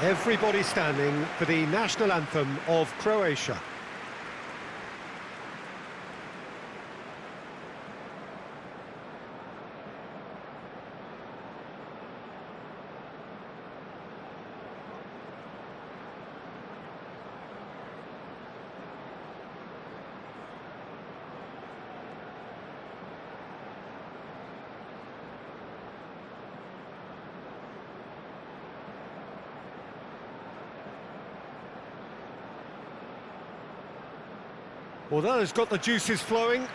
Everybody standing for the national anthem of Croatia. Well, that has got the juices flowing,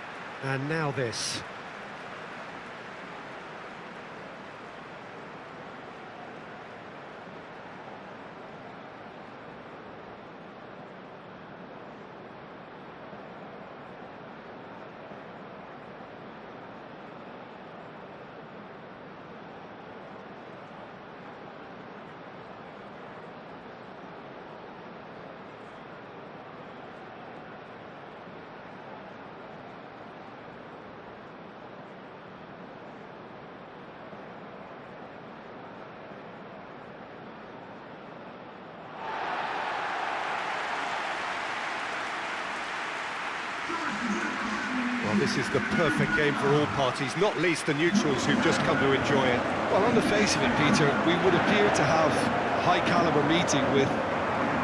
and now this. Well, this is the perfect game for all parties, not least the neutrals who've just come to enjoy it. Well, on the face of it, Peter, we would appear to have a high-caliber meeting with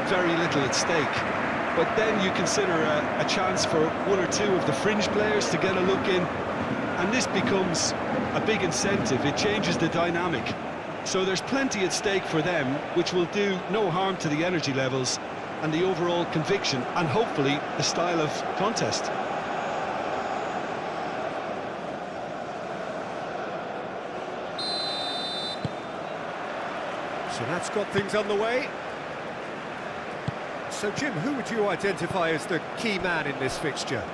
very little at stake. But then you consider a chance for one or two of the fringe players to get a look in, and this becomes a big incentive. It changes the dynamic. So there's plenty at stake for them, which will do no harm to the energy levels and the overall conviction, and hopefully the style of contest. So that's got things underway. So, Jim, who would you identify as the key man in this fixture?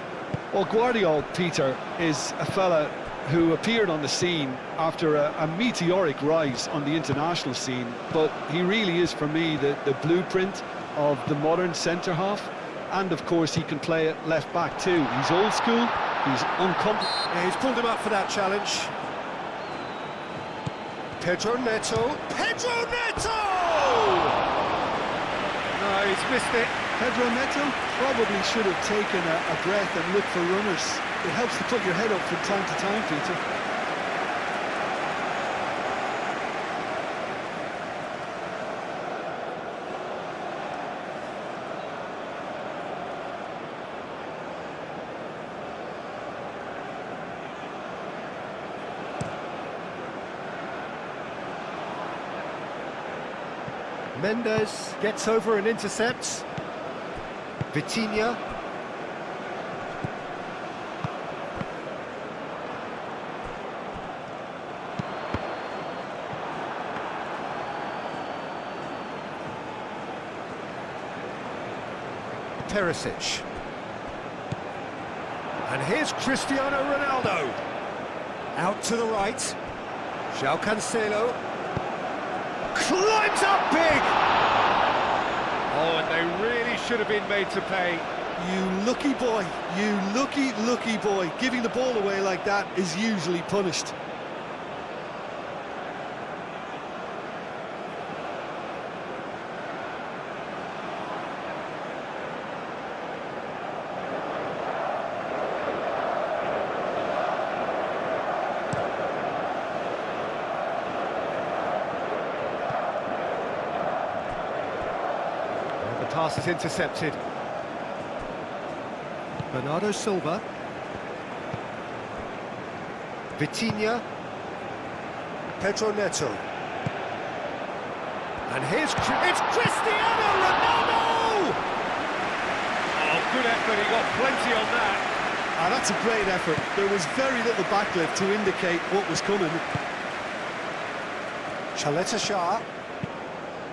Well, Guardiola, Peter, is a fella who appeared on the scene after a meteoric rise on the international scene, but he really is, for me, the blueprint of the modern centre-half, and of course he can play at left-back too. He's old school, he's uncompromising. Yeah, he's pulled him up for that challenge. Pedro Neto. Pedro Neto! No, he's missed it. Pedro Neto probably should have taken a breath and looked for runners. It helps to put your head up from time to time, Peter. Mendes gets over and intercepts. Vitinha. Perisic. And here's Cristiano Ronaldo. Out to the right. João Cancelo. Climbs up big! Oh, and they really should have been made to pay. You lucky boy, you lucky boy. Giving the ball away like that is usually punished. Pass is intercepted. Bernardo Silva. Vitinha. Pedro Neto. And here's it's Cristiano Ronaldo! Oh, good effort, he got plenty on that. Ah, that's a great effort. There was very little backlift to indicate what was coming. Chaleta Shah.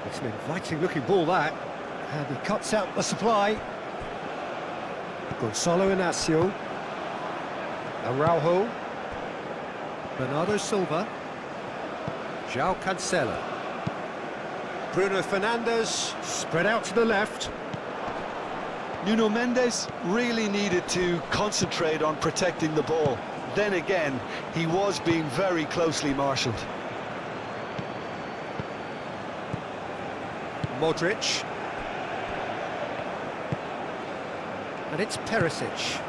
It's an inviting looking ball, that. And he cuts out the supply. Gonzalo Inacio. Araujo. Bernardo Silva. João Cancelo. Bruno Fernandes, spread out to the left. Nuno Mendes really needed to concentrate on protecting the ball. Then again, he was being very closely marshalled. Modric. And it's Perisic.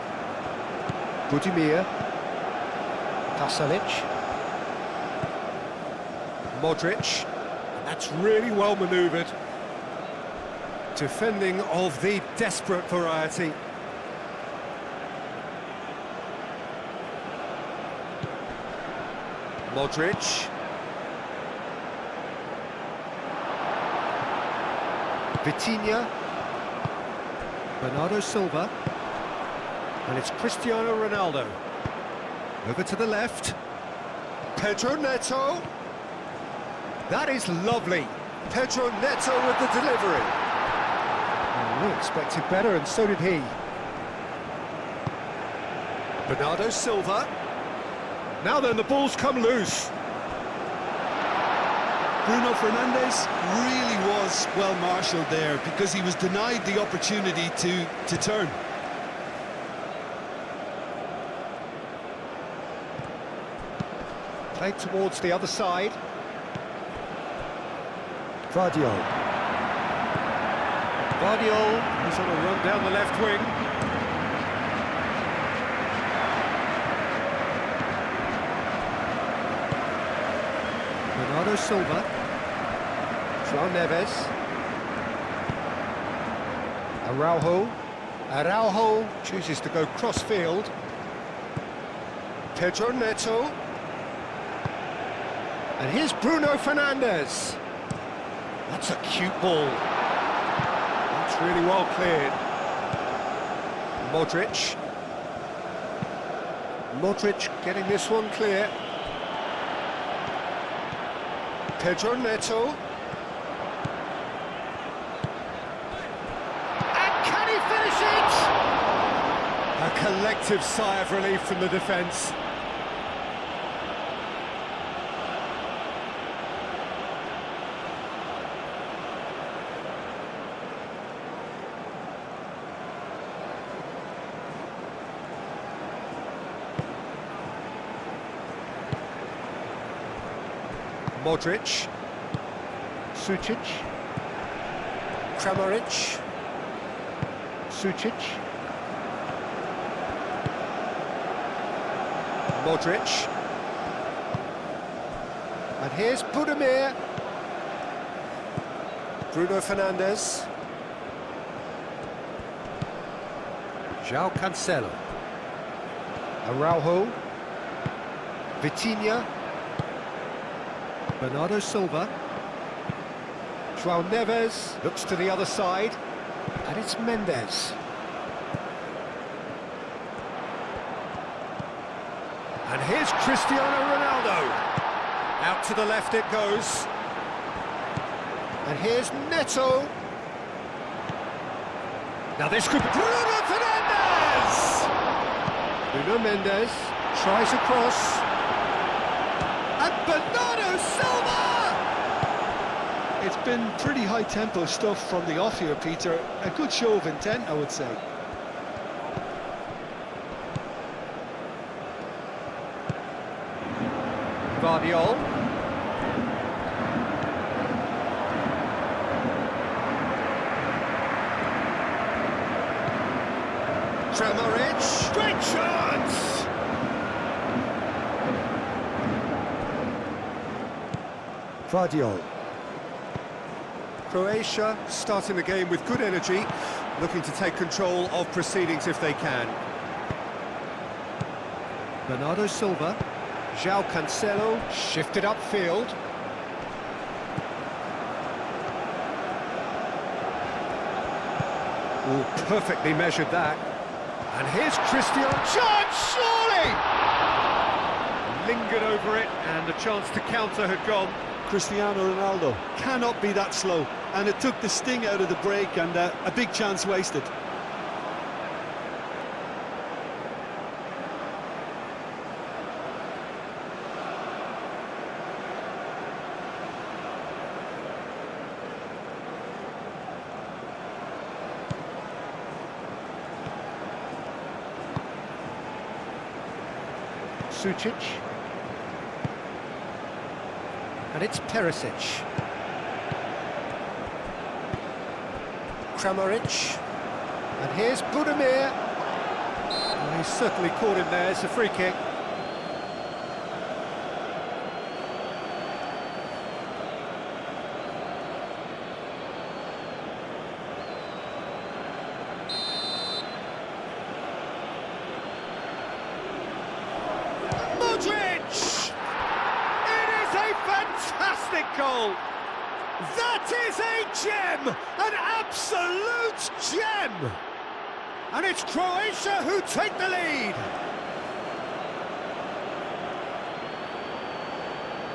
Budimir. Pasalic. Modric. And that's really well manoeuvred. Defending of the desperate variety. Modric. Vitinha. Bernardo Silva. And it's Cristiano Ronaldo. Over to the left. Pedro Neto. That is lovely. Pedro Neto with the delivery. We expected better, and so did he. Bernardo Silva. Now then, the ball's come loose. Bruno Fernandes really was well marshalled there because he was denied the opportunity to turn. Played towards the other side. Vardiol. Vardiol, he's on a run down the left wing. Bernardo Silva. João Neves. Araujo. Araujo chooses to go cross-field. Pedro Neto. And here's Bruno Fernandes. That's a cute ball. That's really well cleared. Modric. Modric getting this one clear. Pedro Neto. And can he finish it? A collective sigh of relief from the defence. Modric. Sucic. Kramaric. Sucic. Modric. And here's Budimir. Bruno Fernandes. João Cancelo. Araujo. Vitinha. Bernardo Silva. João Neves looks to the other side, and it's Mendes. And here's Cristiano Ronaldo. Out to the left it goes. And here's Neto. Now this could be Bruno Fernandes! Bruno Mendes tries across. And Bernardo Silva! It's been pretty high-tempo stuff from the off here, Peter. A good show of intent, I would say. Vardiol. Kramaric. Great chance! Vardiol. Croatia starting the game with good energy, looking to take control of proceedings if they can. Bernardo Silva. João Cancelo shifted upfield. Oh, perfectly measured that. And here's Cristiano. Chance, surely! Lingered over it, and the chance to counter had gone. Cristiano Ronaldo cannot be that slow, and it took the sting out of the break, and a big chance wasted. Sucic. And it's Perisic. Kramaric. And here's Budimir. Well, he's certainly caught him there. It's a free kick. It is a fantastic goal! That is a gem! An absolute gem! And it's Croatia who take the lead!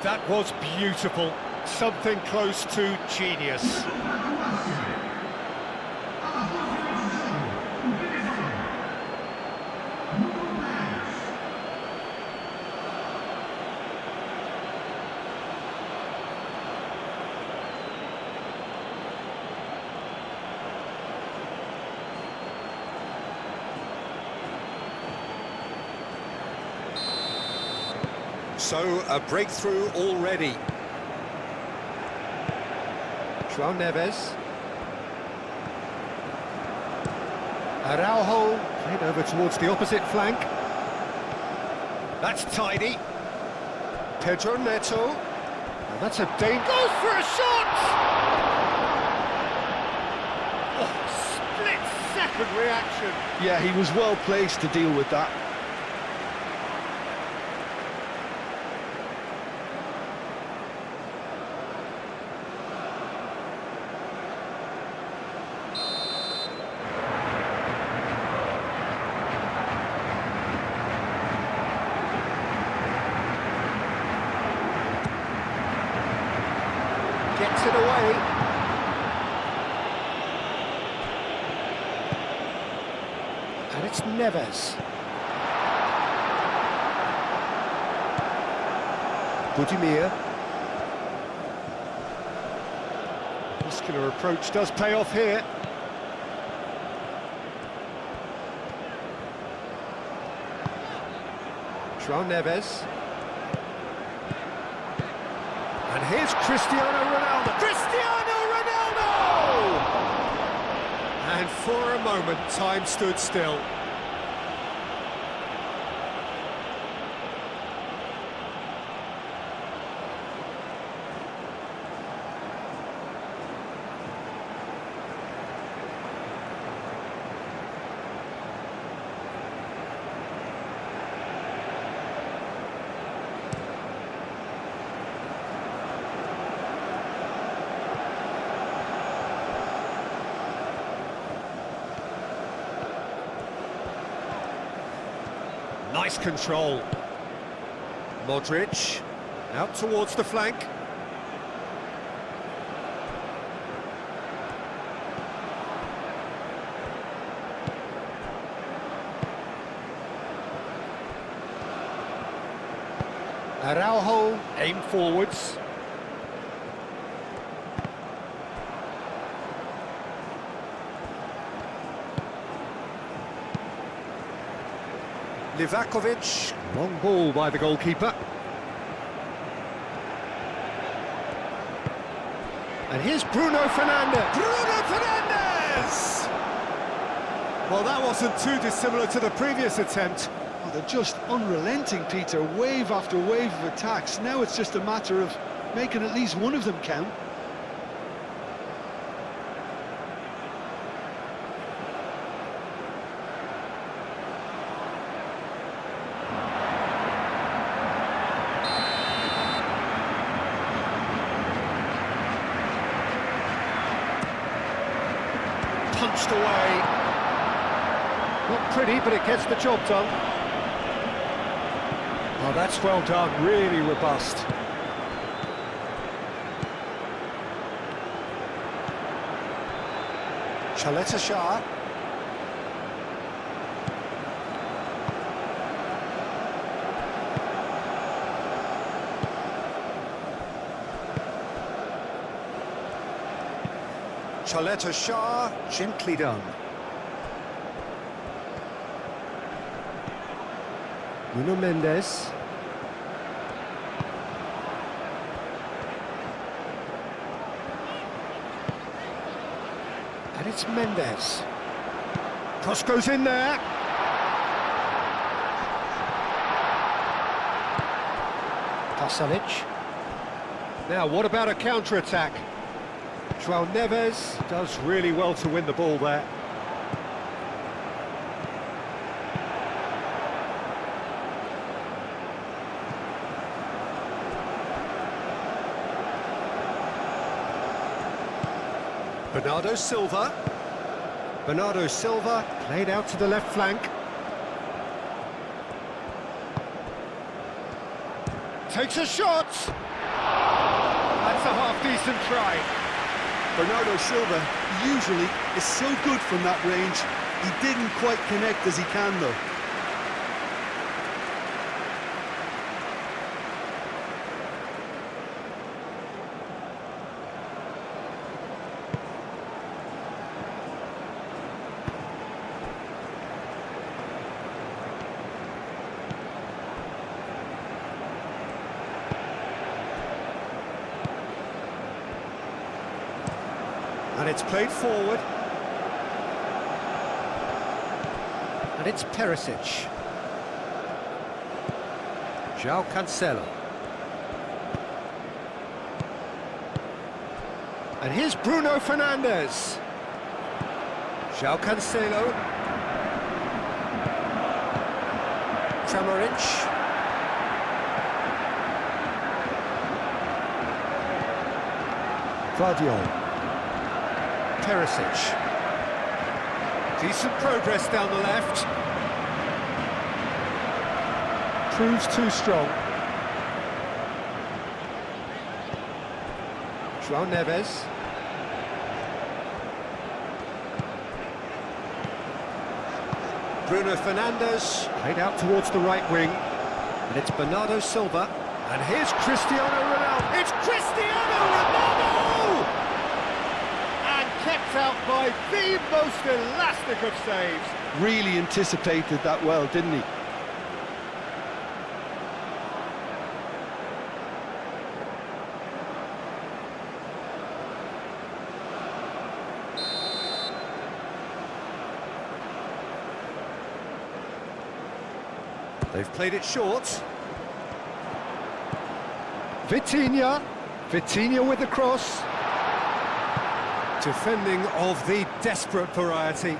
That was beautiful. Something close to genius. So, a breakthrough already. João Neves. Araujo, played over towards the opposite flank. That's tidy. Pedro Neto. And that's a danger. Goes for a shot! Oh, split-second reaction. Yeah, he was well placed to deal with that. Gets it away. And it's Neves. Budimir. Muscular approach does pay off here. João Neves. And here's Cristiano Ronaldo. Cristiano Ronaldo! And for a moment, time stood still. Nice control. Modric, out towards the flank. Araujo, aim forwards. Livakovic, long ball by the goalkeeper. And here's Bruno Fernandes. Bruno Fernandes! Well, that wasn't too dissimilar to the previous attempt. Oh, they're just unrelenting, Peter. Wave after wave of attacks. Now it's just a matter of making at least one of them count. Punched away. Not pretty, but it gets the job done. Oh, that's well done, really robust. Chaleta Shah. Chaleta Shah, gently done. Nuno Mendes. And it's Mendes. Cross goes in there. Pasalic. Now, what about a counter-attack? João Neves does really well to win the ball there. Bernardo Silva. Bernardo Silva played out to the left flank. Takes a shot! That's a half-decent try. Bernardo Silva usually is so good from that range. He didn't quite connect as he can, though. And it's played forward. And it's Perisic. João Cancelo. And here's Bruno Fernandes. João Cancelo. Kramaric. Guardiola. Perisic. Decent progress down the left. Proves too strong. João Neves. Bruno Fernandes played out towards the right wing. And it's Bernardo Silva. And here's Cristiano Ronaldo. It's Cristiano Ronaldo! Kept out by the most elastic of saves. Really anticipated that well, didn't he? They've played it short. Vitinha. Vitinha with the cross. Defending of the desperate variety.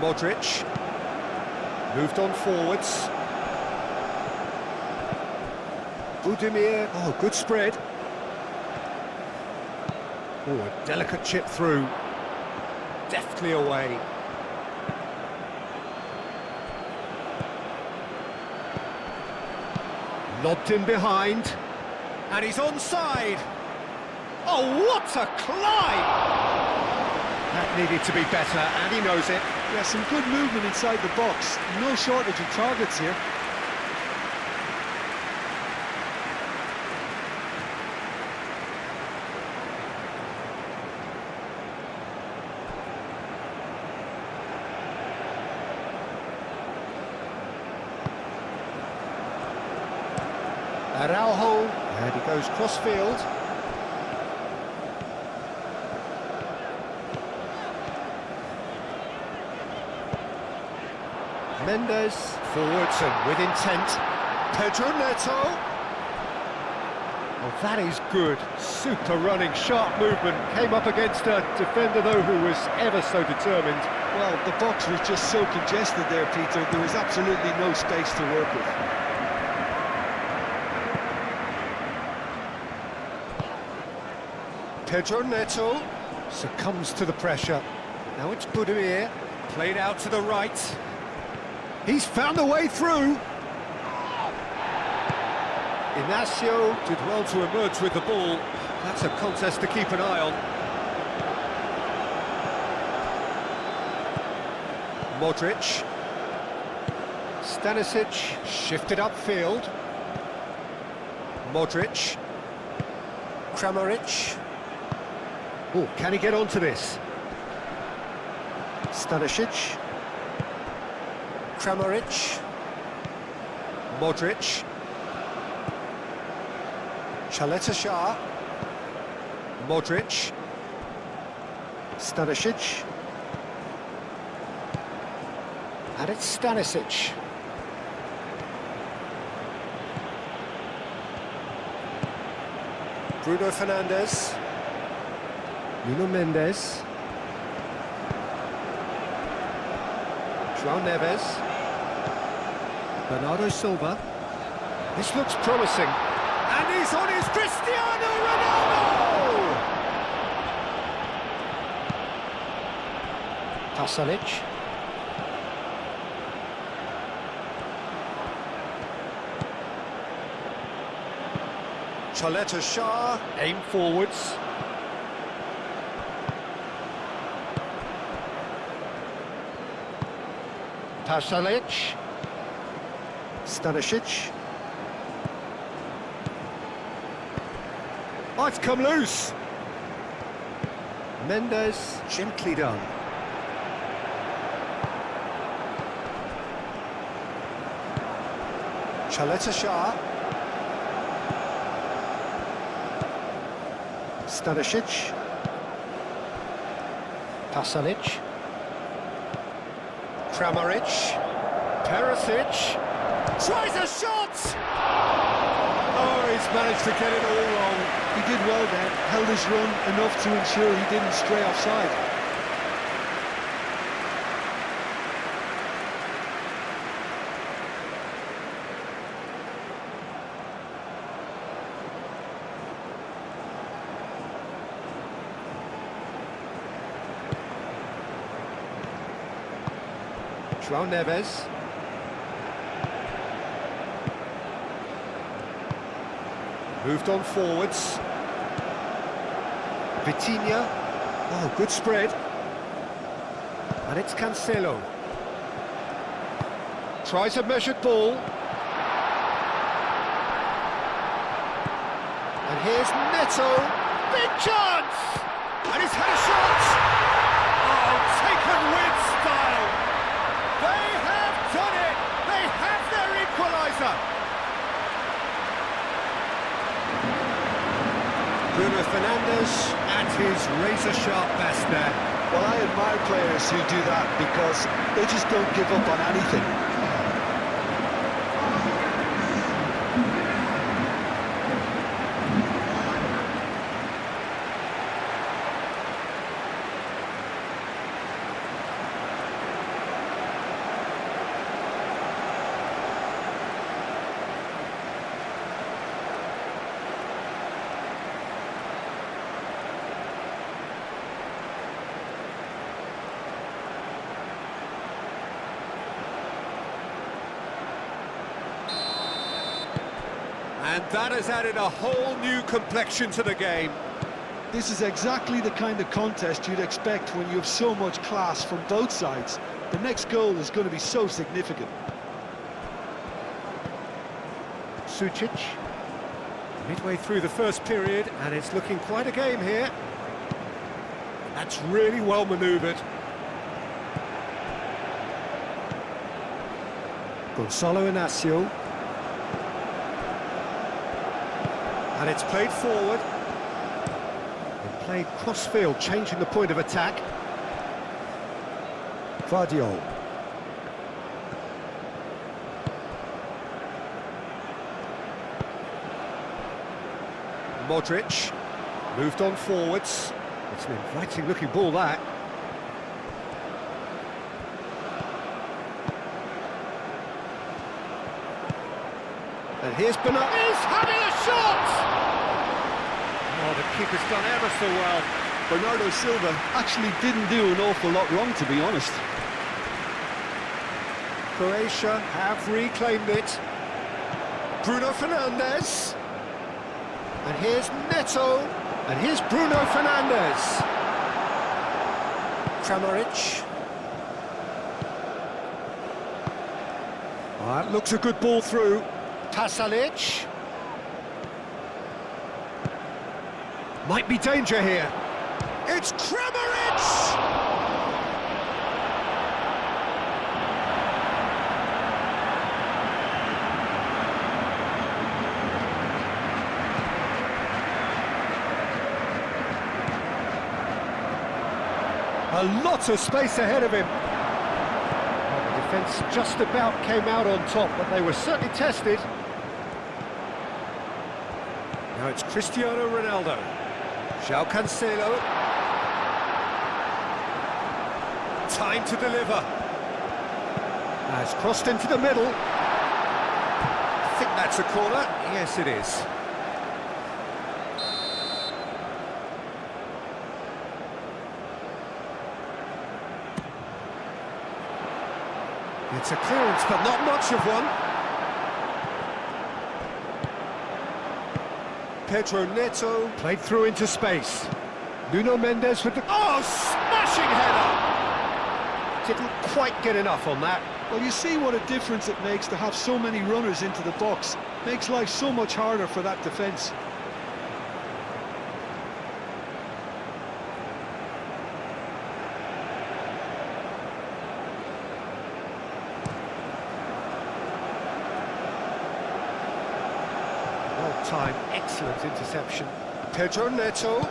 Modric. Moved on forwards. Budimir. Oh, good spread. Oh, a delicate chip through. Deftly away. Lobbed in behind, and he's onside. Oh, what a climb! That needed to be better, and he knows it. Yeah, some good movement inside the box. No shortage of targets here. Araujo, and he goes cross-field. Mendes, forwards and with intent. Pedro Neto. Oh, that is good. Super running, sharp movement. Came up against a defender, though, who was ever so determined. Well, the box was just so congested there, Peter. There was absolutely no space to work with. Pedro Neto succumbs to the pressure. Now it's Budimir, played out to the right. He's found a way through. Inacio did well to emerge with the ball. That's a contest to keep an eye on. Modric. Stanisic shifted upfield. Modric. Kramaric. Oh, can he get onto this? Stanisic. Kramaric. Modric. Shah. Modric. Stanisic. And it's Stanisic. Bruno Fernandes. Nuno Mendes. João Neves. Bernardo Silva. This looks promising. And he's on his Cristiano Ronaldo! Pasalic. Shah. Aim forwards. Pasalic. Stanisic. Oh, it's come loose. Mendes, gently done. Shah. Stanisic. Pasalic. Kramaric. Perisic. Tries a shot! Oh, he's managed to get it all wrong. He did well then, held his run enough to ensure he didn't stray offside. João Neves. Moved on forwards. Vitinha. Oh, good spread. And it's Cancelo. Tries a measured ball. And here's Neto. Big chance! And he's had a shot! Oh, taken with style! They have done it! They have their equaliser! Bruno Fernandes at his razor-sharp best there. Well, I admire players who do that because they just don't give up on anything. And that has added a whole new complexion to the game. This is exactly the kind of contest you'd expect when you have so much class from both sides. The next goal is going to be so significant. Sucic. Midway through the first period, and it's looking quite a game here. That's really well manoeuvred. Gonçalo Inácio. And it's played forward. And played cross-field, changing the point of attack. Vardiol. Modric. Moved on forwards. It's an inviting-looking ball, that. And here's Bernardo. He's having a shot! Oh, the keeper's done ever so well. Bernardo Silva actually didn't do an awful lot wrong, to be honest. Croatia have reclaimed it. Bruno Fernandes. And here's Neto. And here's Bruno Fernandes. Kramaric. Oh, that looks a good ball through. Pasalic. Might be danger here. It's Kramaric! A lot of space ahead of him. Well, the defence just about came out on top, but they were certainly tested. Now it's Cristiano Ronaldo. João Cancelo. Time to deliver. Has crossed into the middle. I think that's a corner. Yes, it is. It's a clearance, but not much of one. Pedro Neto played through into space. Nuno Mendes with the... Oh, smashing header! Didn't quite get enough on that. Well, you see what a difference it makes to have so many runners into the box. Makes life so much harder for that defence. Well-timed, excellent interception. Pedro Neto.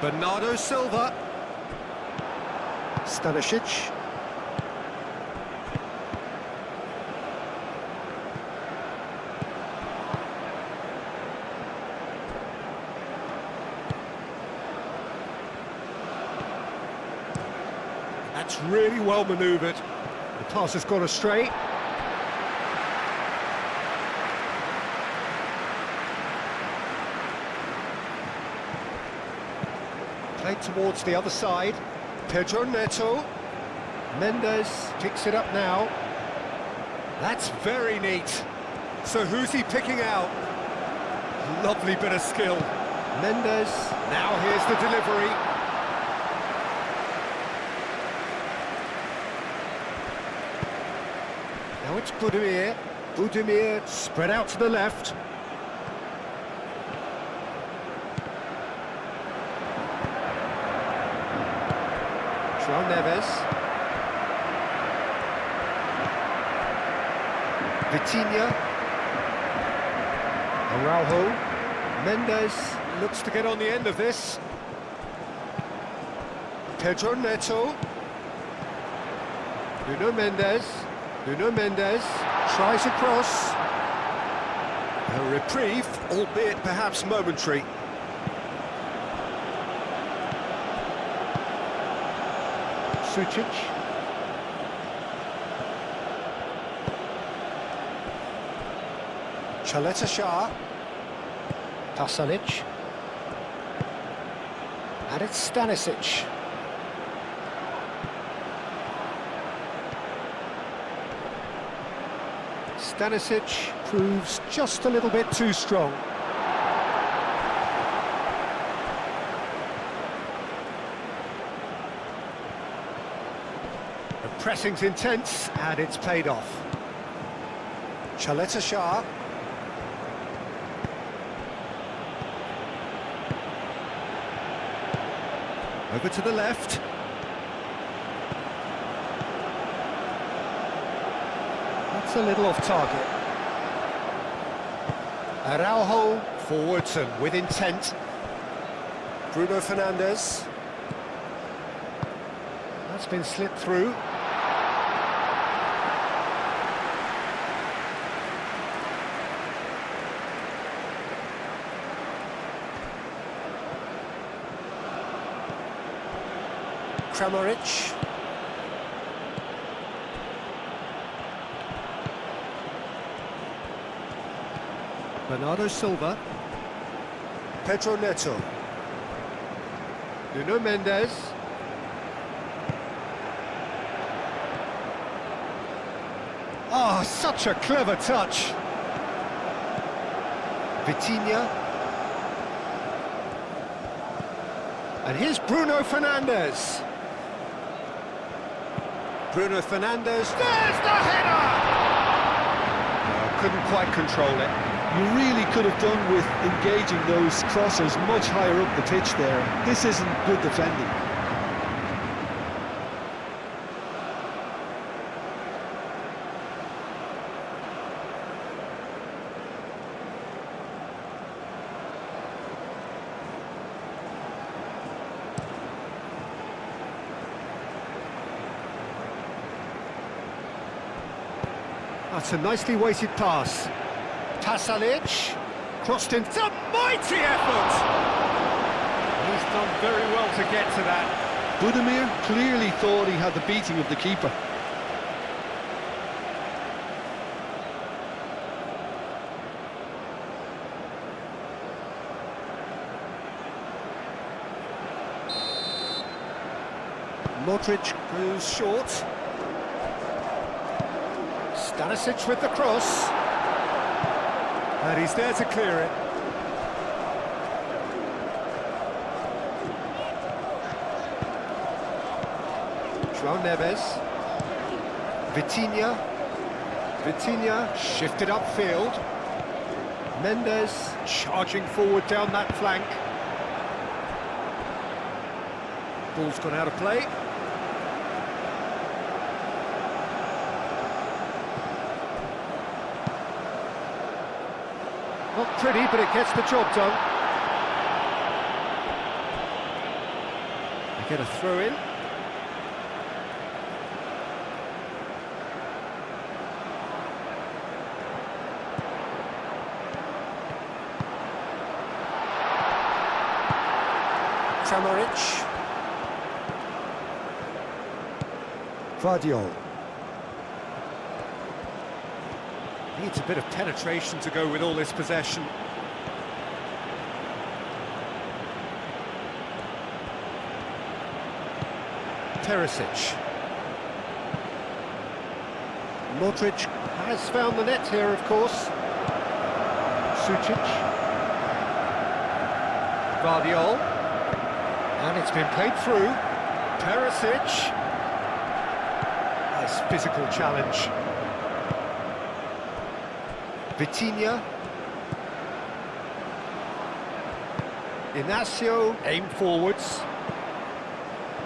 Bernardo Silva. Stanisic. That's really well manoeuvred. The pass has gone astray. Played towards the other side. Pedro Neto. Mendes picks it up now. That's very neat. So who's he picking out? Lovely bit of skill. Mendes. Now here's the delivery. Now it's Budimir. Budimir spread out to the left. João Neves. Vitinha. Araujo. Mendes looks to get on the end of this. Pedro Neto. Nuno Mendes. Nuno Mendes tries a cross. A reprieve, albeit perhaps momentary. Sucic. Chaleta Shah. Pasalic. And it's Stanisic. Stanisic proves just a little bit too strong. The pressing's intense and it's paid off. Chaleta Shah. Over to the left. That's a little off target. Araujo forwards and with intent. Bruno Fernandes. That's been slipped through. Kramaric. Bernardo Silva. Pedro Neto. Nuno Mendes. Ah, such a clever touch. Vitinha. And here's Bruno Fernandes. Bruno Fernandes. There's the header! Couldn't quite control it. You really could have done with engaging those crossers much higher up the pitch there. This isn't good defending. That's a nicely weighted pass. Pasalic, crossed in. It's a mighty effort! He's done very well to get to that. Budimir clearly thought he had the beating of the keeper. Modric goes short. Stanisic with the cross. And he's there to clear it. João Neves. Vitinha. Vitinha shifted upfield. Mendes charging forward down that flank. Ball's gone out of play. Not pretty, but it gets the job done. They get a throw in. Kramaric. Guardiola. Needs a bit of penetration to go with all this possession. Perisic. Modric has found the net here, of course. Sucic. Guardiola. And it's been played through. Perisic. Nice physical challenge. Vitinha. Inacio, aim forwards.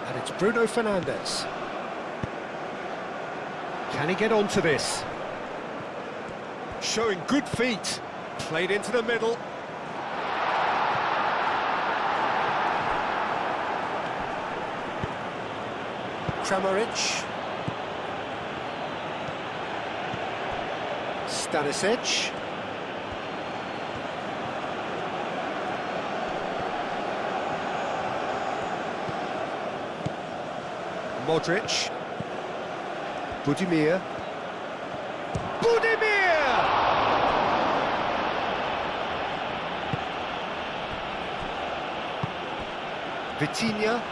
And it's Bruno Fernandes. Can he get onto this? Showing good feet. Played into the middle. Kramaric. Stanisic. Modric. Budimir. Budimir! Vitinha.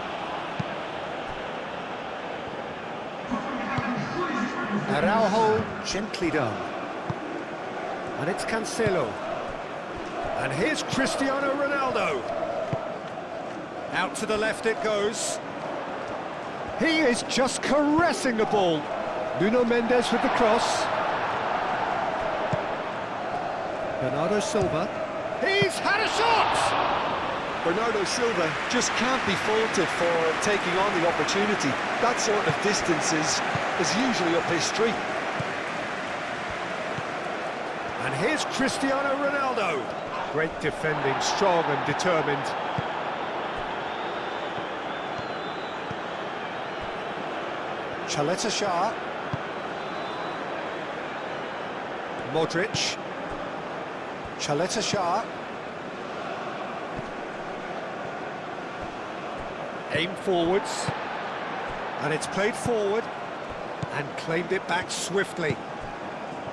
Araujo, gently done. And it's Cancelo. And here's Cristiano Ronaldo. Out to the left it goes. He is just caressing the ball. Nuno Mendes with the cross. Bernardo Silva. He's had a shot! Bernardo Silva just can't be faulted for taking on the opportunity. That sort of distance is usually up his street. And here's Cristiano Ronaldo. Great defending, strong and determined. Chaleta Shah. Modric. Chaleta Shah. Aim forwards. And it's played forward. And claimed it back swiftly.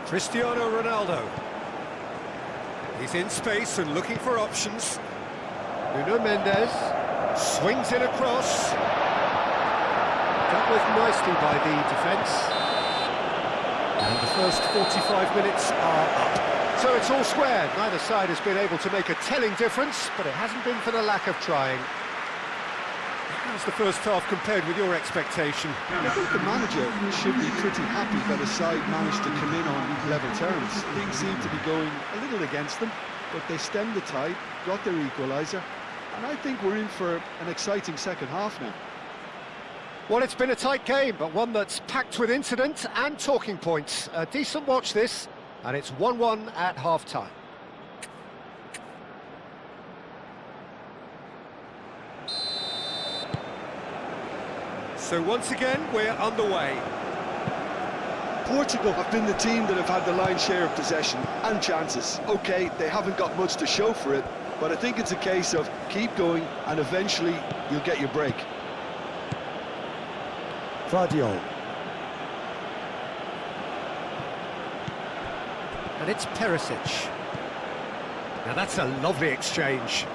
Cristiano Ronaldo. He's in space and looking for options. Nuno Mendes swings it across. Dealt with nicely by the defence. And the first 45 minutes are up. So it's all square. Neither side has been able to make a telling difference, but it hasn't been for the lack of trying. How's the first half compared with your expectation? I think the manager should be pretty happy that his side managed to come in on level terms. Things seem to be going a little against them, but they stemmed the tide, got their equaliser, and I think we're in for an exciting second half now. Well, it's been a tight game, but one that's packed with incident and talking points. A decent watch this, and it's 1-1 at half-time. So once again, we're underway. Portugal have been the team that have had the lion's share of possession and chances. Okay, they haven't got much to show for it, but I think it's a case of keep going and eventually you'll get your break. Vardiol. And it's Perisic. Now that's a lovely exchange.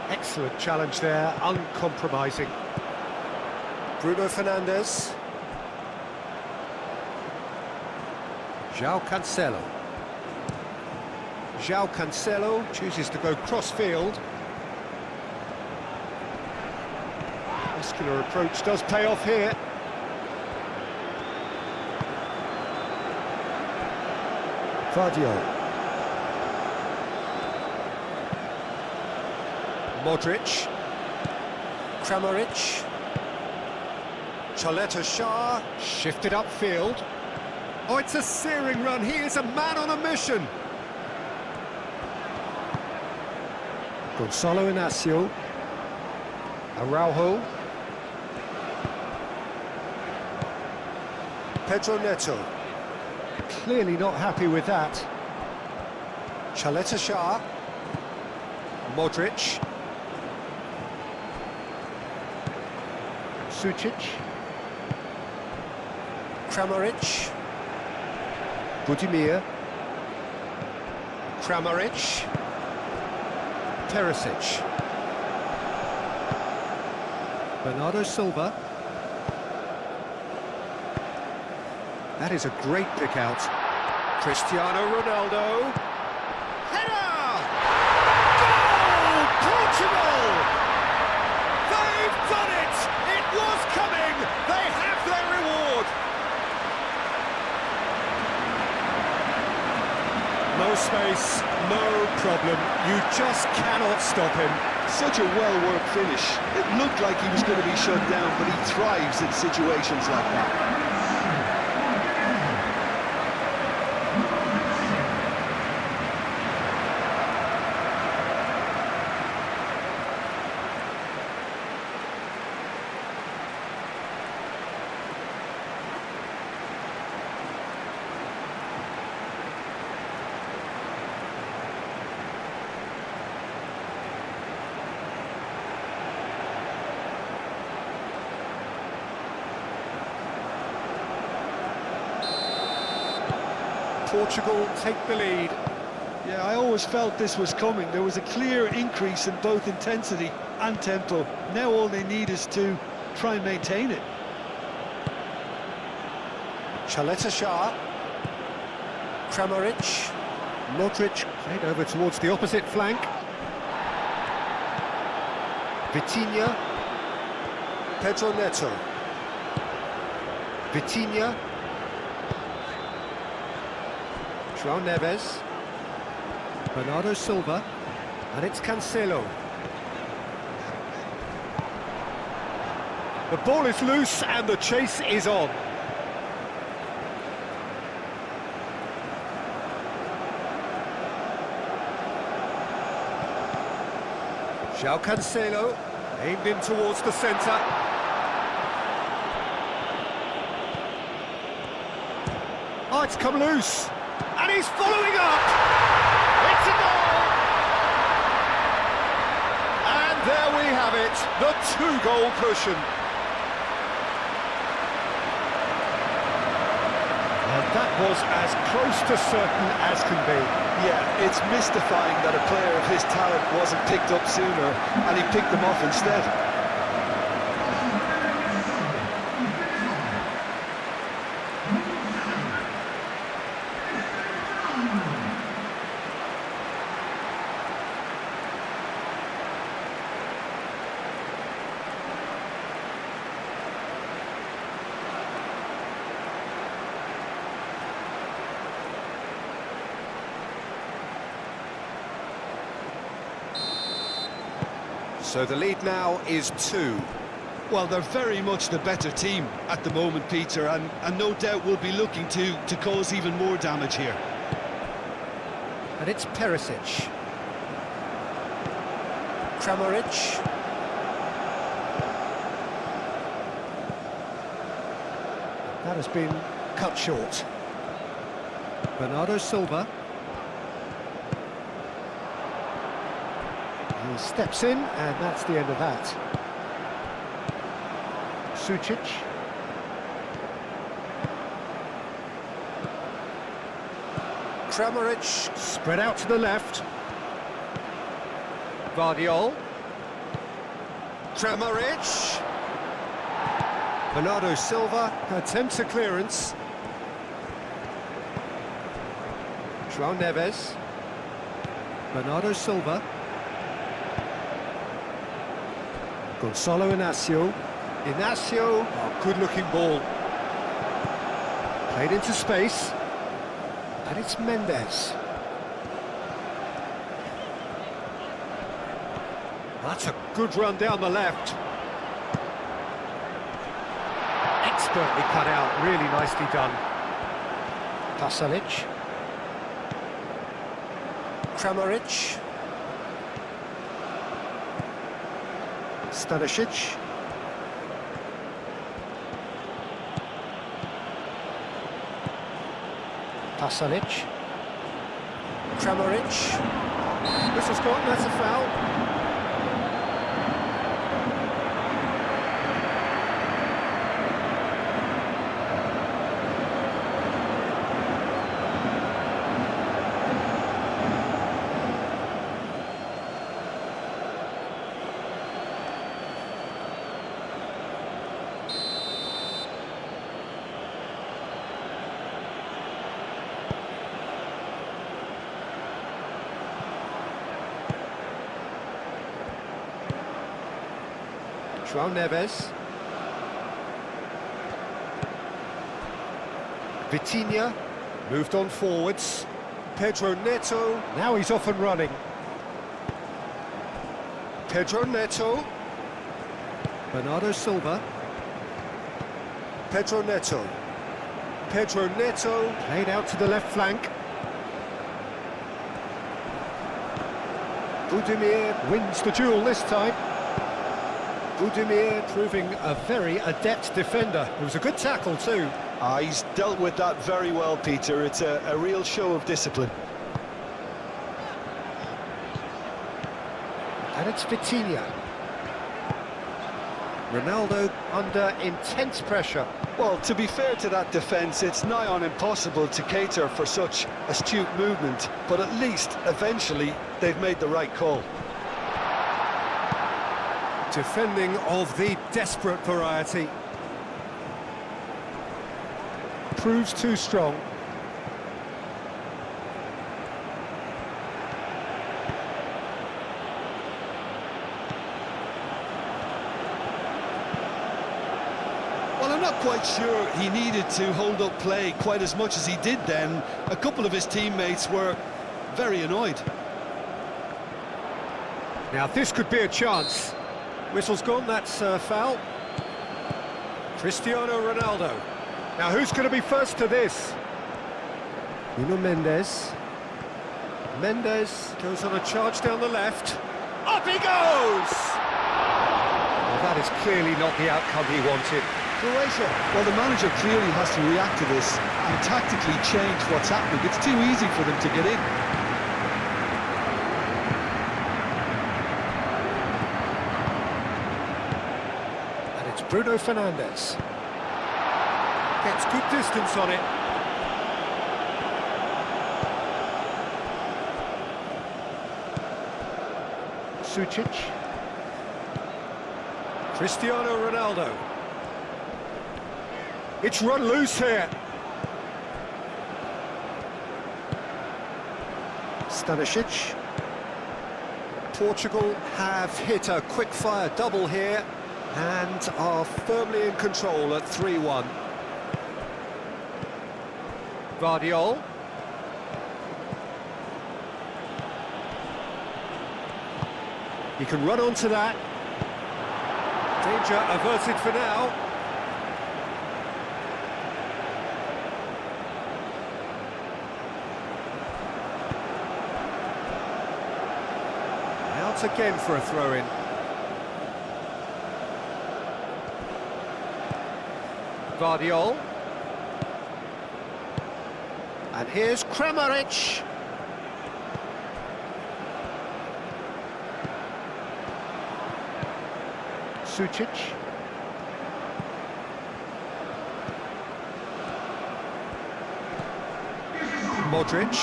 Excellent challenge there, uncompromising. Bruno Fernandes. João Cancelo. João Cancelo chooses to go cross-field. Muscular approach does pay off here. Vardiol. Modric. Kramaric. Chaleta Shah, shifted upfield. Oh, it's a searing run. He is a man on a mission. Gonzalo Inacio. Araujo. Pedro Neto. Clearly not happy with that. Chaleta Shah. Modric. Sucic. Kramaric. Budimir. Kramaric. Perisic. Bernardo Silva. That is a great pick out. Cristiano Ronaldo. Header! Goal! Portugal! They've done it! It was coming! They have their reward! No space, no problem. You just cannot stop him. Such a well-worked finish. It looked like he was going to be shut down, but he thrives in situations like that. Portugal take the lead. Yeah, I always felt this was coming. There was a clear increase in both intensity and tempo. Now all they need is to try and maintain it. Chaleta Shah. Kramaric. Modric played over towards the opposite flank. Vitinha. Pedro Neto. Vitinha. João Neves. Bernardo Silva. And it's Cancelo. The ball is loose and the chase is on. João Cancelo, aimed in towards the centre. Oh, it's come loose. And he's following up! It's a goal! And there we have it, the two-goal cushion. And that was as close to certain as can be. Yeah, it's mystifying that a player of his talent wasn't picked up sooner, and he picked them off instead. So the lead now is 2. Well, they're very much the better team at the moment, Peter, and no doubt will be looking to cause even more damage here. And it's Perisic. Kramaric. That has been cut short. Bernardo Silva. He steps in, and that's the end of that. Sucic. Kramaric, spread out to the left. Vardiol. Kramaric. Bernardo Silva attempts a clearance. João Neves. Bernardo Silva. Gonçalo Inácio. Inácio, oh, good-looking ball. Played into space. And it's Mendes. That's a good run down the left. Expertly cut out, really nicely done. Pasalic. Kramaric. Stanisic. Pasalic. Kramaric. Whistle's gone, that's a foul. João Neves. Vitinha moved on forwards. Pedro Neto, now he's off and running. Pedro Neto. Bernardo Silva. Pedro Neto. Pedro Neto, played out to the left flank. Budimir wins the duel this time. Budimir proving a very adept defender. It was a good tackle too. He's dealt with that very well, Peter. It's a real show of discipline. And it's Vitinha. Ronaldo under intense pressure. Well, to be fair to that defence, it's nigh on impossible to cater for such astute movement, but at least, eventually, they've made the right call. Defending of the desperate variety. Proves too strong. Well, I'm not quite sure he needed to hold up play quite as much as he did then. A couple of his teammates were very annoyed. Now this could be a chance. Whistle's gone, that's a foul. Cristiano Ronaldo. Now who's going to be first to this? Nuno Mendes. Mendes goes on a charge down the left. Up he goes! Well, that is clearly not the outcome he wanted. Croatia, well, the manager clearly has to react to this and tactically change what's happening. It's too easy for them to get in. Bruno Fernandes gets good distance on it. Sucic. Cristiano Ronaldo. It's run loose here. Stanisic. Portugal have hit a quick-fire double here and are firmly in control at 3-1. Vardiol. He can run onto that. Danger averted for now. Out again for a throw-in. Vardiol. And here's Kramaric. Sucic. Modric.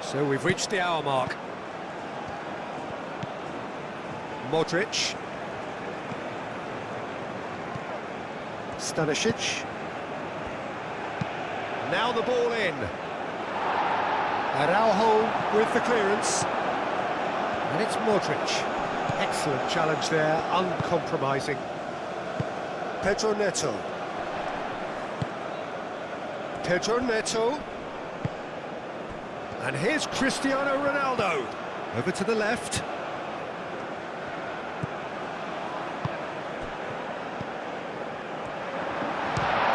So we've reached the hour mark. Modric. Stanisic. Now the ball in. Araujo with the clearance. And it's Modric. Excellent challenge there, uncompromising. Pedro Neto. Pedro Neto. And here's Cristiano Ronaldo. Over to the left.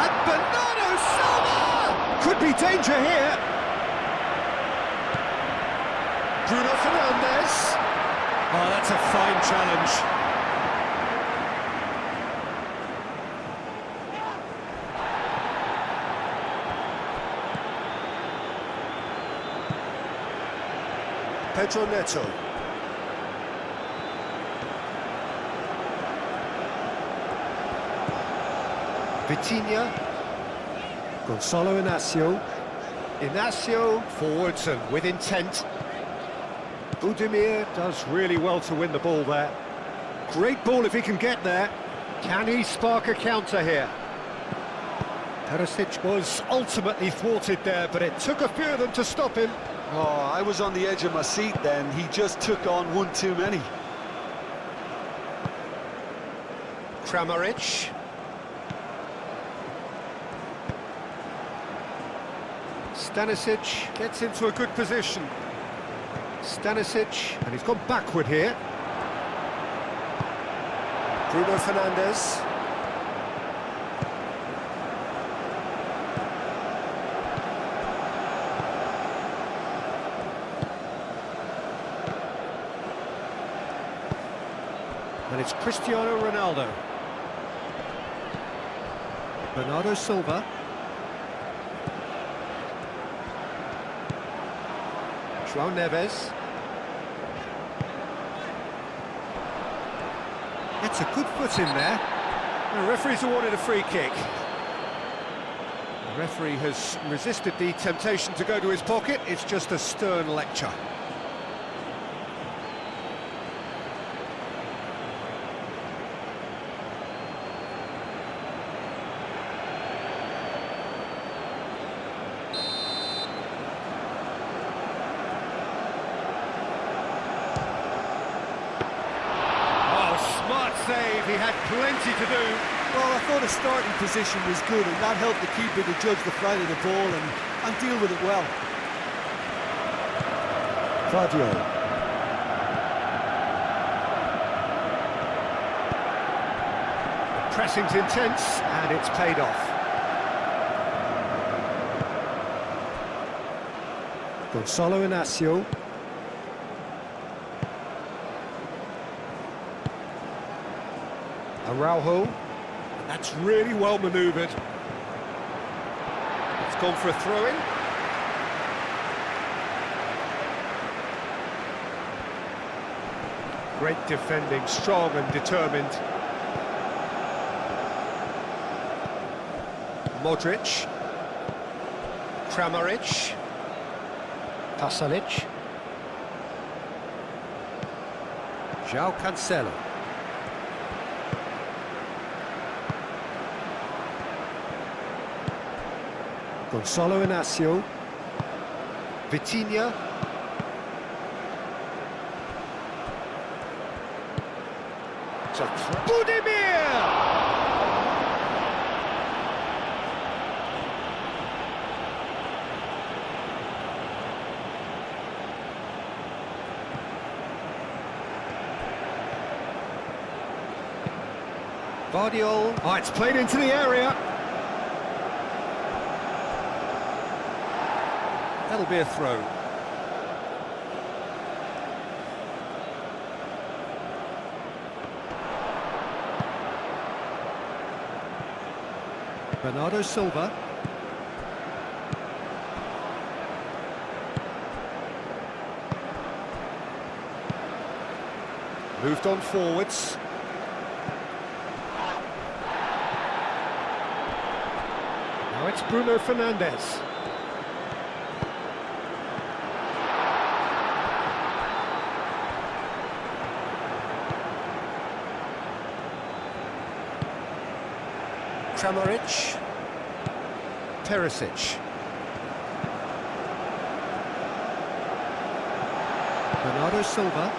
And Bernardo Silva! Could be danger here. Bruno Fernandes. Oh, that's a fine challenge. Pedro Neto. Vitinha. Gonzalo Inacio. Inacio forwards and with intent. Budimir does really well to win the ball there. Great ball if he can get there. Can he spark a counter here? Perisic was ultimately thwarted there, but it took a few of them to stop him. Oh, I was on the edge of my seat then. He just took on one too many. Kramaric. Stanisic gets into a good position. Stanisic, and he's gone backward here. Bruno Fernandes. And it's Cristiano Ronaldo. Bernardo Silva. João Neves. It's a good foot in there. The referee's awarded a free kick. The referee has resisted the temptation to go to his pocket. It's just a stern lecture. Save, he had plenty to do. Well, I thought his starting position was good, and that helped the keeper to judge the flight of the ball and deal with it well. Claudio. Pressing's intense, and it's paid off. Gonzalo Inacio. Araujo, and that's really well manoeuvred. It's gone for a throw-in. Great defending, strong and determined. Modric. Kramaric. Pasalic. João Cancelo. Gonzalo Inacio. Vitinha. Budimir! Vardiol. Oh, it's played into the area. That'll be a throw. Bernardo Silva. Moved on forwards. Now it's Bruno Fernandes. Kramaric. Perisic. Bernardo Silva.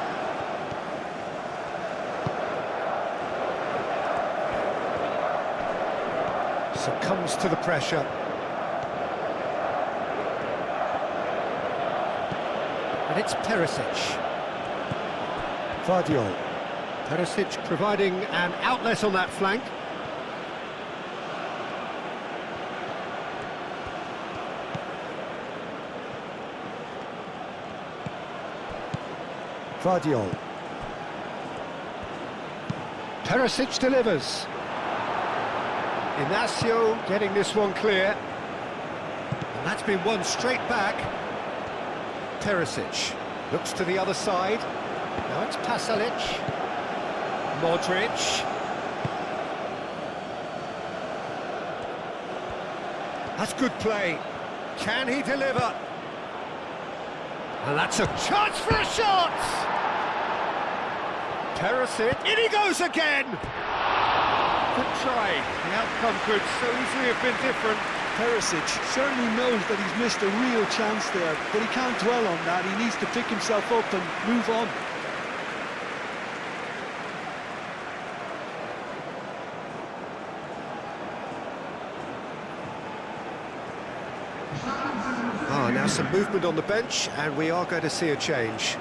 Succumbs to the pressure. And it's Perisic. Vardiol. Perisic providing an outlet on that flank. Vardiol. Perisic delivers. Inacio getting this one clear. And that's been won straight back. Perisic looks to the other side. Now it's Pasalic. Modric. That's good play. Can he deliver? And that's a chance for a shot! Perisic, in he goes again! Good try. The outcome could so easily have been different. Perisic certainly knows that he's missed a real chance there, but he can't dwell on that. He needs to pick himself up and move on. Now some movement on the bench, and we are going to see a change.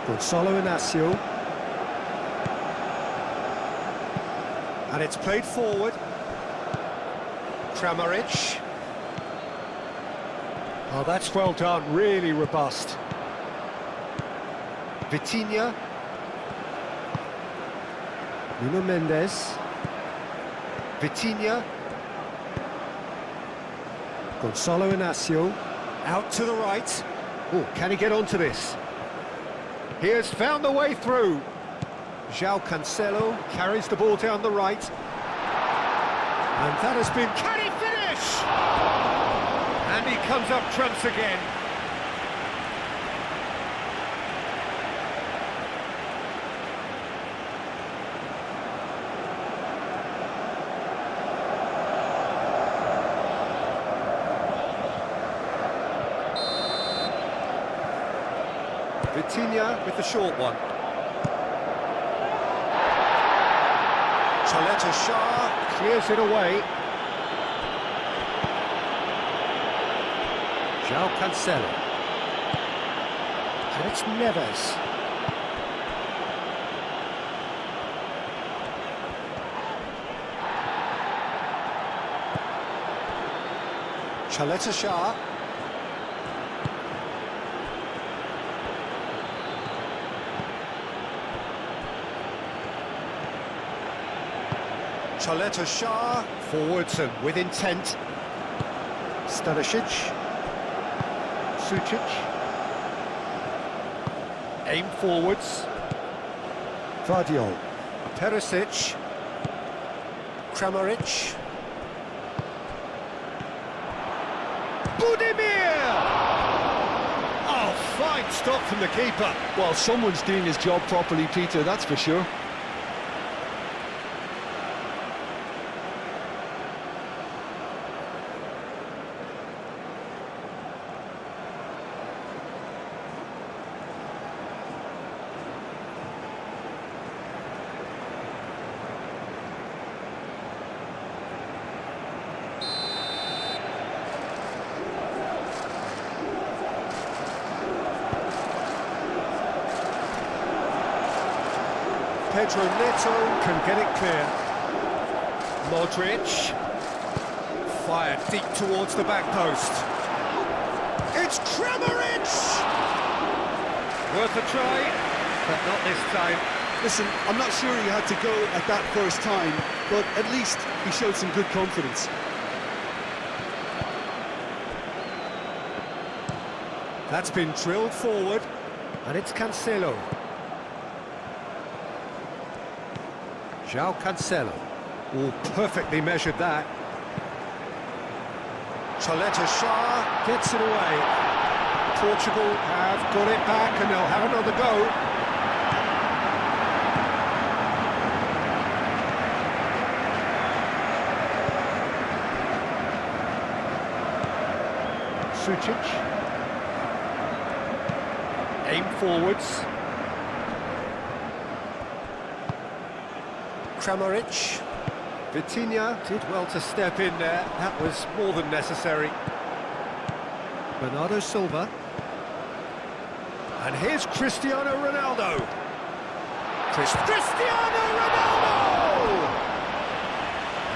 Gonzalo Inacio. And it's played forward. Kramaric. Oh, that's well done, really robust. Vitinha. Nuno Mendes. Vitinha. Gonzalo Inacio. Out to the right. Oh, can he get onto this? He has found the way through. João Cancelo carries the ball down the right. And that has been... Can he finish? And he comes up trumps again. Vitinha with the short one. Chaleta Shah clears it away. João Cancelo. And it's Neves. Chaleta Shah. Chaleta Shah, forwards and with intent. Stanisic. Sucic. Aim forwards. Vardiol. Perisic. Kramaric. Budimir! Oh, fine stop from the keeper. Well, someone's doing his job properly, Peter, that's for sure. Pedro Neto can get it clear. Modric. Fired deep towards the back post. It's Kramaric! Worth a try, but not this time. Listen, I'm not sure he had to go at that first time, but at least he showed some good confidence. That's been drilled forward, and it's Cancelo. João Cancelo. Oh, perfectly measured that. Chaleta Shah gets it away. Portugal have got it back, and they'll have another go. Sucic. Aim forwards. Kramaric. Vitinha did well to step in there. That was more than necessary. Bernardo Silva. And here's Cristiano Ronaldo. Cristiano Ronaldo!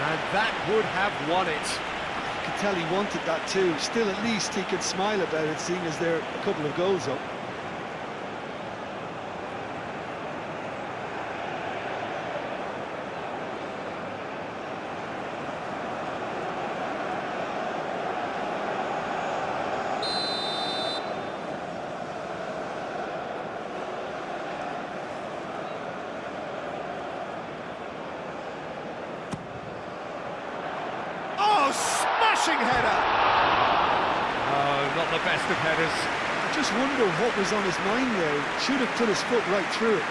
And that would have won it. I could tell he wanted that too. Still, at least he could smile about it, seeing as they're a couple of goals up. Smashing header! Oh, not the best of headers. I just wonder what was on his mind there. He should have put his foot right through it.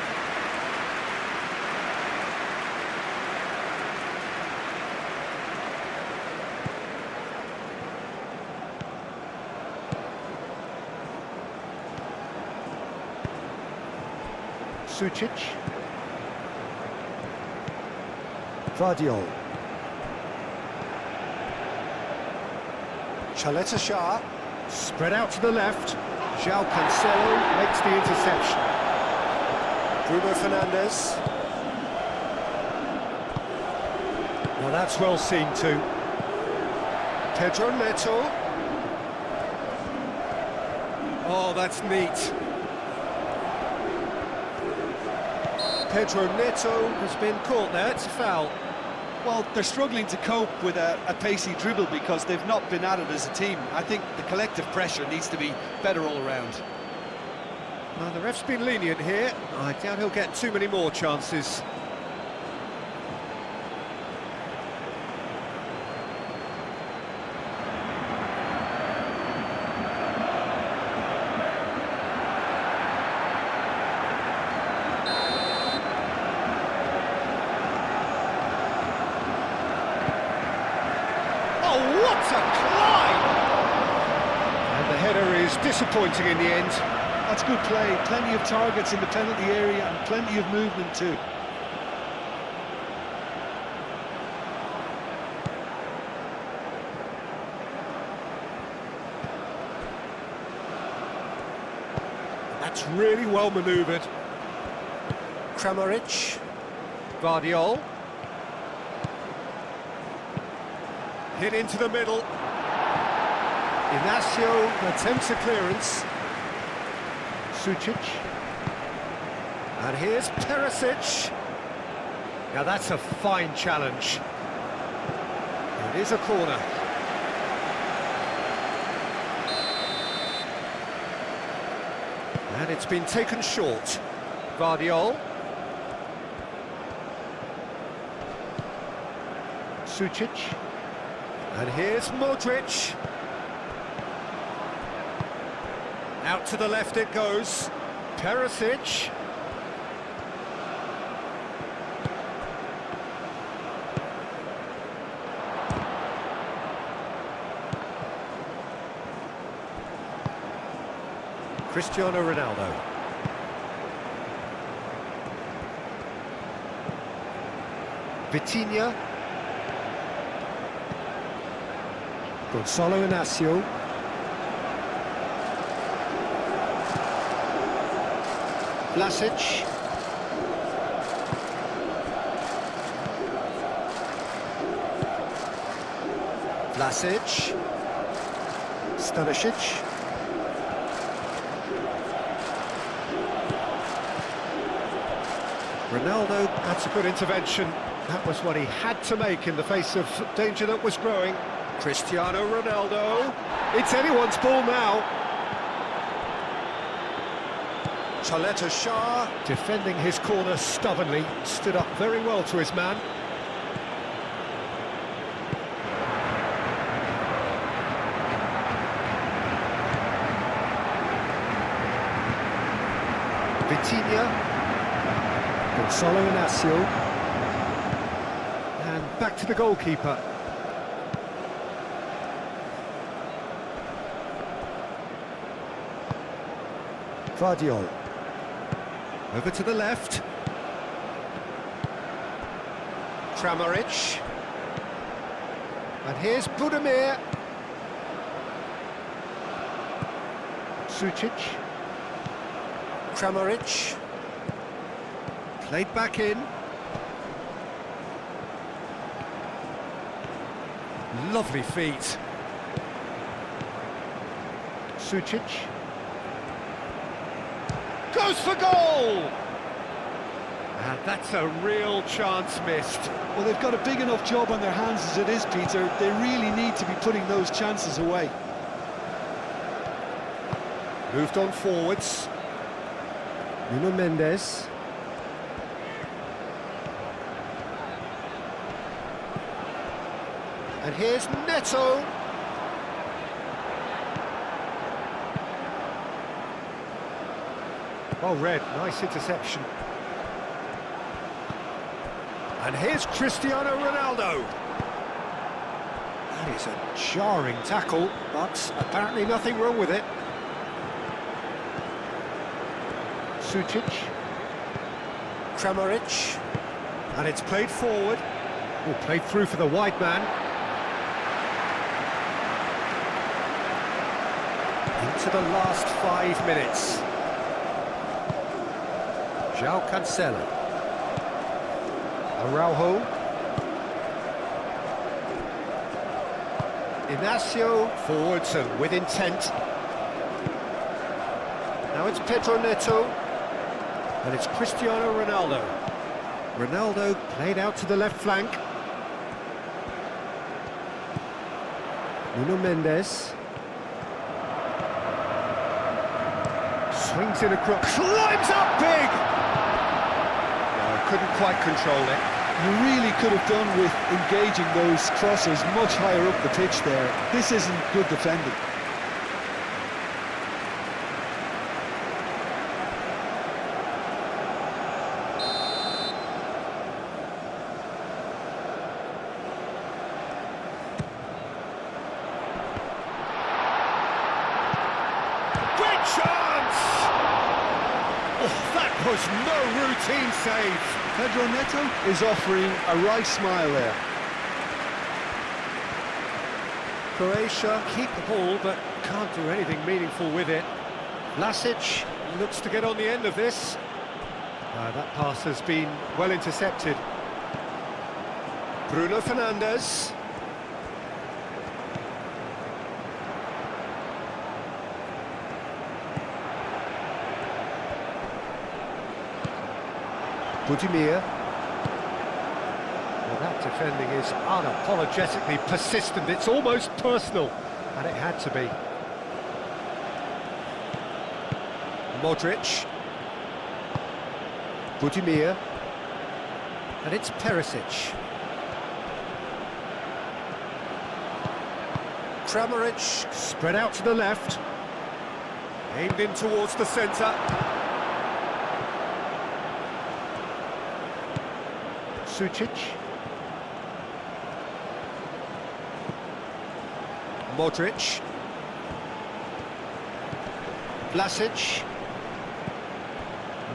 Sucic. Vardiol. Chaleta Shah, spread out to the left. João Cancelo makes the interception. Bruno Fernandes. Now that's well seen too. Pedro Neto. Oh, that's neat. Pedro Neto has been caught there, it's a foul. Well, they're struggling to cope with a pacey dribble because they've not been at it as a team. I think the collective pressure needs to be better all around. Well, the ref's been lenient here. I doubt he'll get too many more chances. What a climb! And the header is disappointing in the end. That's good play. Plenty of targets in the penalty area and plenty of movement too. That's really well manoeuvred. Kramaric. Vardiol. Hit into the middle. Inacio attempts a clearance. Sucic. And here's Perisic. Now that's a fine challenge. It is a corner. And it's been taken short. Vardiol. Sucic. And here's Modric. Out to the left it goes. Perisic. Cristiano Ronaldo. Vitinha. Gonzalo Inacio. Vlasic. Vlasic. Stanisic. Ronaldo, that's a good intervention. That was what he had to make in the face of danger that was growing. Cristiano Ronaldo. It's anyone's ball now. Chaleta Shah, defending his corner stubbornly, stood up very well to his man. Vitinha, Gonzalo Inacio, and back to the goalkeeper. Vardiol, over to the left. Kramaric, and here's Budimir. Sucic. Kramaric, played back in. Lovely feet. Sucic. Goes for goal! And that's a real chance missed. Well, they've got a big enough job on their hands as it is, Peter. They really need to be putting those chances away. Moved on forwards. Nuno Mendes. And here's Neto. Well read, nice interception. And here's Cristiano Ronaldo. That is a jarring tackle, but apparently nothing wrong with it. Sucic. Kramaric. And it's played forward. Oh, played through for the wide man. Into the last 5 minutes. João Cancelo. Araujo. Inacio, forwards and with intent. Now it's Pedro Neto. And it's Cristiano Ronaldo. Ronaldo played out to the left flank. Nuno Mendes. Swings in across. Climbs up big! No, couldn't quite control it. You really could have done with engaging those crosses much higher up the pitch there. This isn't good defending. Great chance! Oh, that was no routine save. Pedro Neto is offering a right smile there. Croatia keep the ball, but can't do anything meaningful with it. Vlasic looks to get on the end of this. That pass has been well intercepted. Bruno Fernandes. Budimir. Well, that defending is unapologetically persistent. It's almost personal, and it had to be. Modric. Budimir. And it's Perisic. Kramaric, spread out to the left. Aimed in towards the centre. Sucic. Modric. Vlasic.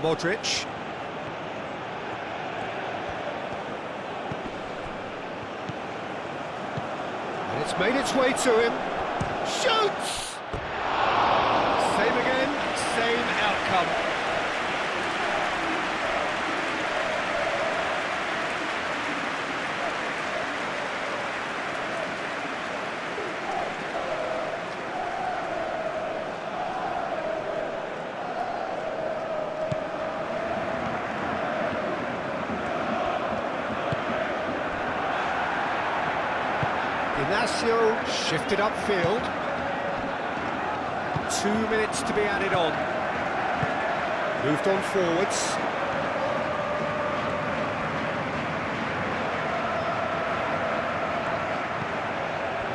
Modric. And it's made its way to him. Shoots! Same again, same outcome. Inacio shifted upfield. 2 minutes to be added on. Moved on forwards.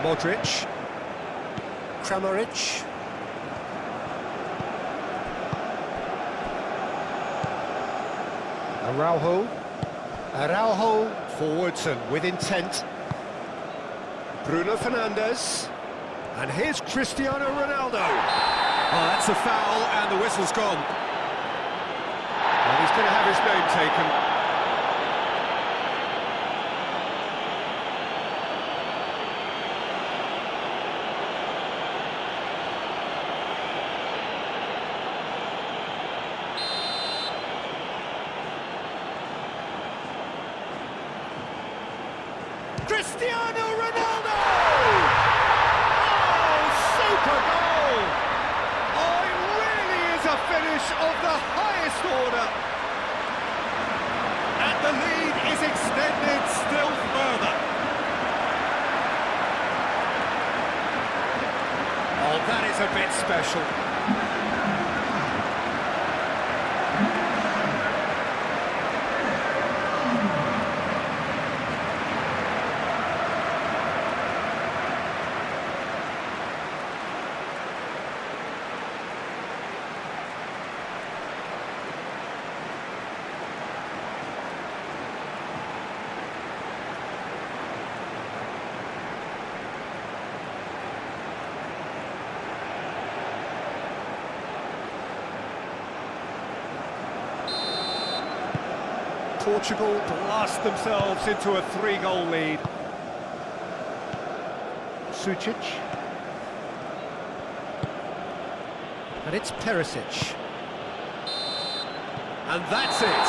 Modric. Kramaric. Araujo forwards and with intent. Bruno Fernandes. And here's Cristiano Ronaldo. Oh, that's a foul, and the whistle's gone. And he's going to have his name taken. Cristiano Ronaldo! Oh, super goal! Oh, it really is a finish of the highest order. And the lead is extended still further. Oh, that is a bit special. Portugal blast themselves into a 3-goal lead. Sucic. And it's Perisic. And that's it.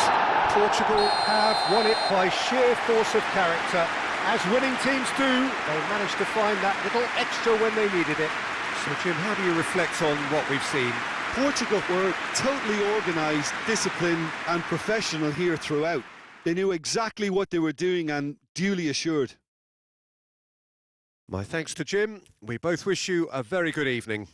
Portugal have won it by sheer force of character. As winning teams do, they managed to find that little extra when they needed it. So, Jim, how do you reflect on what we've seen? Portugal were totally organised, disciplined and professional here throughout. They knew exactly what they were doing and duly assured. My thanks to Jim. We both wish you a very good evening.